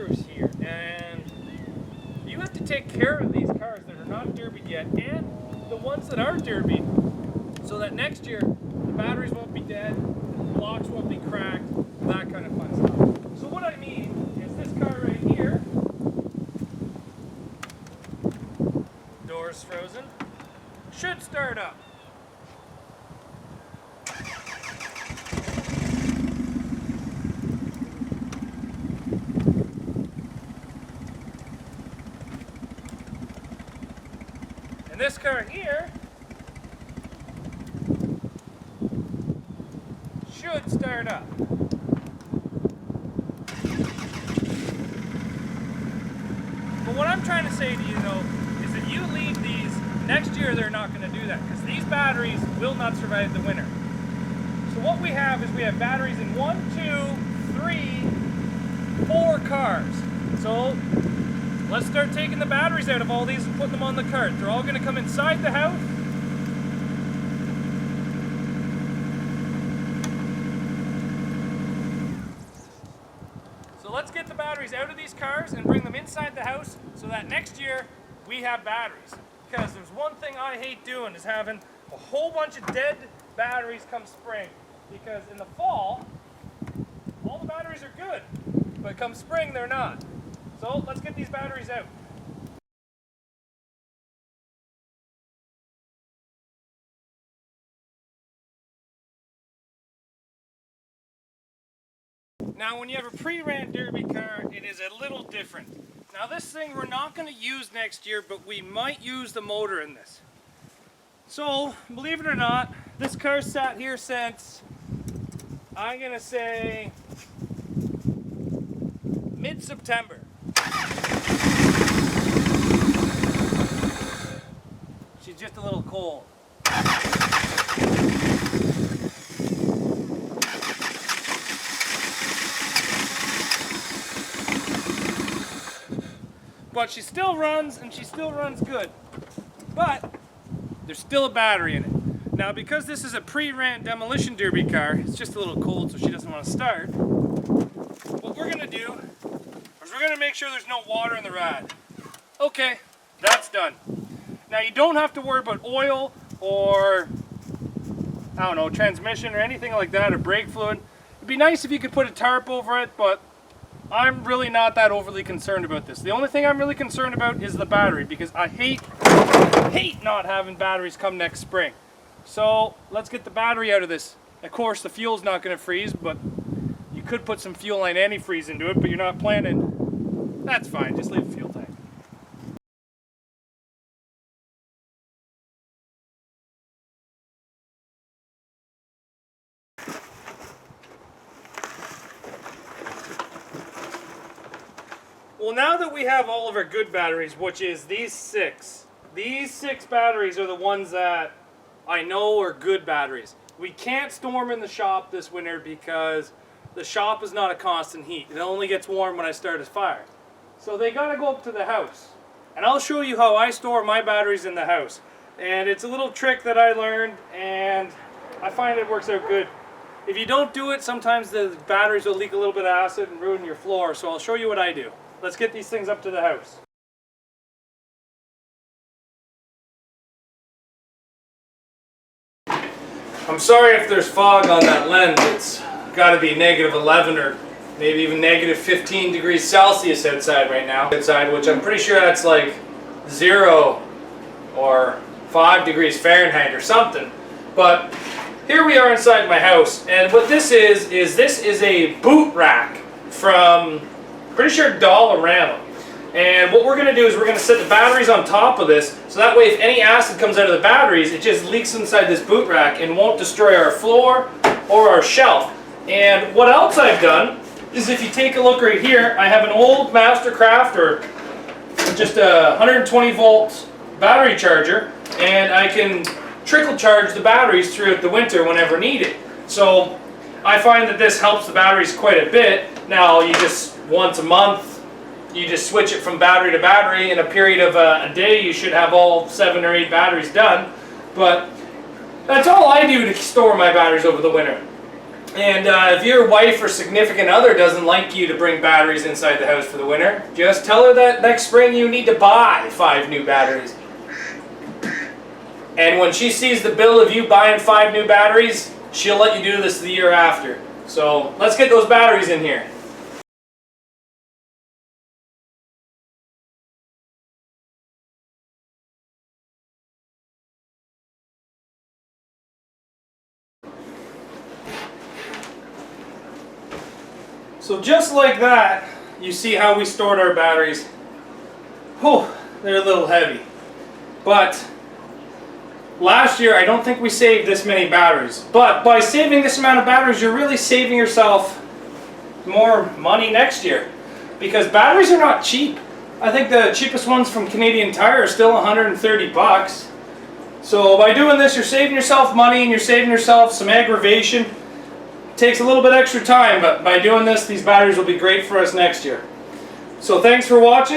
walkthroughs here, and you have to take care of these cars that are not derbied yet and the ones that are derbied, so that next year the batteries won't be dead, the blocks won't be cracked, that kind of fun stuff. So what I mean is this car right here, doors frozen, should start up. And this car here should start up. But what I'm trying to say to you though, is if you leave these, next year they're not going to do that, because these batteries will not survive the winter. So what we have is we have batteries in 1, 2, 3, 4 cars. So let's start taking the batteries out of all these and putting them on the cart. They're all going to come inside the house. So let's get the batteries out of these cars and bring them inside the house so that next year we have batteries. Because there's one thing I hate doing, is having a whole bunch of dead batteries come spring. Because in the fall, all the batteries are good, but come spring they're not. So let's get these batteries out. Now when you have a pre-ran derby car, it is a little different. Now this thing we're not going to use next year, but we might use the motor in this. So, believe it or not, this car sat here since, I'm going to say, mid-September. She's just a little cold. But she still runs, and she still runs good. But there's still a battery in it. Now, because this is a pre-ran demolition derby car, it's just a little cold, so she doesn't want to start. What we're going to do is we're going to make sure there's no water in the rad. Okay, that's done. Now, you don't have to worry about oil or, I don't know, transmission or anything like that, or brake fluid. It'd be nice if you could put a tarp over it, but I'm really not that overly concerned about this. The only thing I'm really concerned about is the battery, because I hate not having batteries come next spring. So let's get the battery out of this. Of course, the fuel's not going to freeze, but you could put some fuel line antifreeze into it, but you're not planning. That's fine, just leave the fuel tank. Well, now that we have all of our good batteries, which is these six batteries are the ones that I know are good batteries. We can't store them in the shop this winter because the shop is not a constant heat. It only gets warm when I start a fire. So they gotta go up to the house. And I'll show you how I store my batteries in the house. And it's a little trick that I learned, and I find it works out good. If you don't do it, sometimes the batteries will leak a little bit of acid and ruin your floor. So I'll show you what I do. Let's get these things up to the house. I'm sorry if there's fog on that lens. It's got to be -11 or maybe even -15 degrees Celsius outside right now. Outside, which I'm pretty sure that's like 0 or 5 degrees Fahrenheit or something. But here we are inside my house, and what this is a boot rack from, pretty sure, Dollarama. And what we're going to do is we're going to set the batteries on top of this, so that way if any acid comes out of the batteries, it just leaks inside this boot rack and won't destroy our floor or our shelf. And what else I've done is, if you take a look right here, I have an old Mastercraft, or just a 120 volt battery charger, and I can trickle charge the batteries throughout the winter whenever needed. So I find that this helps the batteries quite a bit. Now, you just, once a month, you just switch it from battery to battery. In a period of a day, you should have all 7 or 8 batteries done. But that's all I do to store my batteries over the winter. And if your wife or significant other doesn't like you to bring batteries inside the house for the winter, just tell her that next spring you need to buy 5 new batteries. And when she sees the bill of you buying 5 new batteries, she'll let you do this the year after. So let's get those batteries in here. So just like that, you see how we stored our batteries. Whew, they're a little heavy. But last year, I don't think we saved this many batteries. But by saving this amount of batteries, you're really saving yourself more money next year. Because batteries are not cheap. I think the cheapest ones from Canadian Tire are still 130 bucks. So by doing this, you're saving yourself money and you're saving yourself some aggravation. It takes a little bit extra time, but by doing this, these batteries will be great for us next year. So thanks for watching.